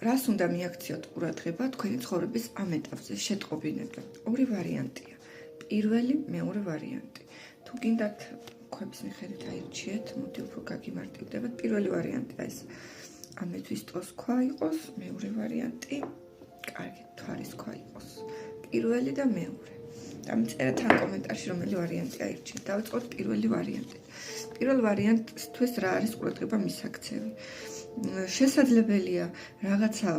რას უნდა მიაქციოთ ყურადღება თქვენი ცხოვრების ამ ეტაპზე შეტყობინება? ორი ვარიანტია. პირველი, მეორე ვარიანტი. თუ გინდათ ქვების მიხედვით აირჩიეთ, მოდი უფრო გაგიმარტივდებათ. პირველი ვარიანტი ეს ამეთვის ტოს ქვა იყოს, მეორე ვარიანტი კარგი თვარის ქვა იყოს. პირველი და მეორე. დამწერეთ ამ კომენტარში რომელი ვარიანტი აირჩიეთ. დავიწყოთ პირველი ვარიანტი. პირველ ვარიანტისთვის რა არის ყურადღება მისაქცევი? შესაძლებელია რაღაცა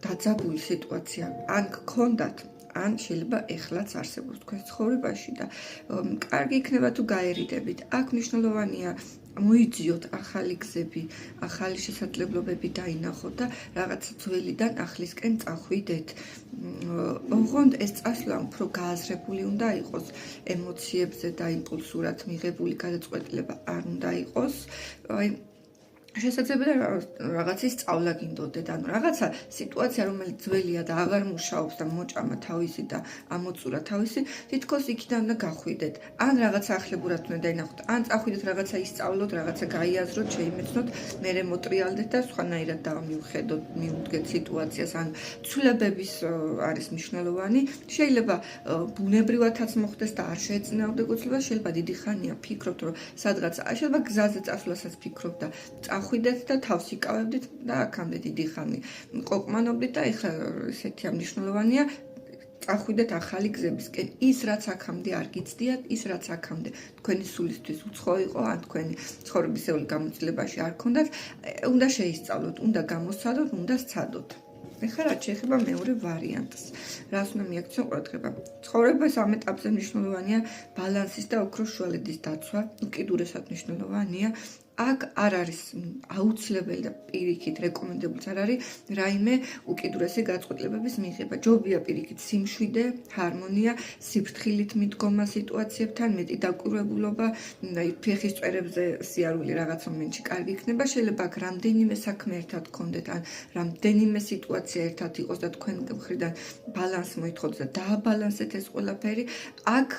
დაძაბული სიტუაცია ან გქონდათ, ან შეიძლება ეხლაც არსებობს თქვენ ცხოვრებაში და კარგი იქნება თუ გაერიდებით. აქ მნიშვნელოვანია მოიძიოთ ახალი გზები, ახალი შესაძლებლობები დაინახოთ და რაღაცა ძველიდან ახლისკენ წახვიდეთ. ოღონდ ეს წასვლა უფრო გააზრებული უნდა იყოს, ემოციებზე და იმპულსურად მიღებული გადაწყვეტილება არ უნდა იყოს. შესაძლებელია რაღაცის სწავლა გინდოდეთ, ანუ რაღაცა სიტუაცია, რომელიც ძველია და აღარ მუშაობს და მოჭამა თავისი და ამოწურა თავისი, თითქოს იქიდან უნდა გახვიდეთ. ან რაღაცა ახლებურად უნდა დაინახოთ, ან წახვიდეთ რაღაცა ისწავლოთ, რაღაცა გაიაზროთ, შეიმეცნოთ, მერე მოტრიალდეთ და სხვანაირად დავმივხედოთ, მიუდგეთ სიტუაციას, ან ცვლილებების არის მნიშვნელოვანი. შეიძლება ბუნებრივადაც მოხდეს და არ შეეწინააღმდეგოთ გოცლებას, შეიძლება დიდი ხანია ფიქრობთ, რომ სადღაც შეიძლება გზაზე წასვლასაც ფიქრობთ და ხვიდეთ და თავს იკავებდით და აქამდე დიდი ხანი ყოფმანობდით და ეხლა ესეთი მნიშვნელოვანია წახვიდეთ ახალი გზებისკენ. ის რაც აქამდე არ გიცდიათ, ის რაც აქამდე თქვენი სულისთვის უცხო იყო, ან თქვენი ცხოვრებისეული გამოცდილებაში არ ქონდათ, უნდა შეისწავლოთ, უნდა გამოსცადოთ, უნდა სცადოთ. ეხლა რაც შეეხება მეორე ვარიანტს, რას უნდა მიაქციონ ყურადღება? ცხოვრების ამ ეტაპზე მნიშვნელოვანია ბალანსის და ოქროს შუალედის დაცვა, უკიდურესად მნიშვნელოვანია. აქ არ არის აუცილებელი და პირიქით რეკომენდებულიც არ არის რაიმე უკიდურესი გაწყვეტილებების მიღება. ჯობია პირიქით სიმშვიდე, ჰარმონია, სიფრთხილით მიდგომა სიტუაციებთან, მეტი დაკვირვებულობა, ფეხის წვერებზე სიარული რაღაც მომენტში კარგი იქნება. შეიძლება აქ რამდენიმე საქმე ერთად გქონდეთ, ან რამდენიმე სიტუაცია ერთად იყოს და თქვენ მხრიდან ბალანსი მოითხოვდეს და დააბალანსეთ ეს ყველაფერი. აქ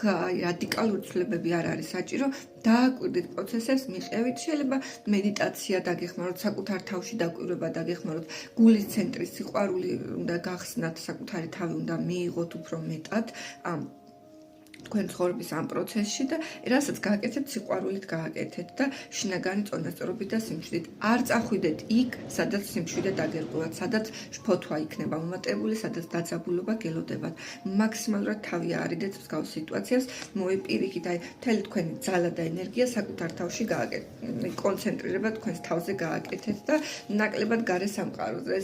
რადიკალური ცვლილებები არ არის საჭირო. დააკვირდით პროცესებს, მიყევით, შეიძლება მედიტაცია დაგეხმაროთ, საკუთარ თავში დაკვირვება დაგეხმაროთ, გულის ცენტრის სიყვარული უნდა გახსნათ, საკუთარი თავი უნდა მიიღოთ უფრო მეტად ამ თქვენ ცხოვრების ამ პროცესში და რასაც გააკეთებთ, სიყვარულით გააკეთეთ და შინაგანი წონასწორობით და სიმშვიდით. არ წახვიდეთ იქ, სადაც სიმშვიდე დაგერღვევათ, სადაც შფოთვა იქნება მომატებული, სადაც დაძაბულობა გელოდებათ. მაქსიმალურად თავი აარიდეთ მსგავს სიტუაციას, მოეპირიქით, აი მთელი თქვენი ძალა და ენერგია საკუთარ თავში გააკეთეთ. კონცენტრირება თქვენს თავზე გააკეთეთ და ნაკლებად გარე სამყაროზე.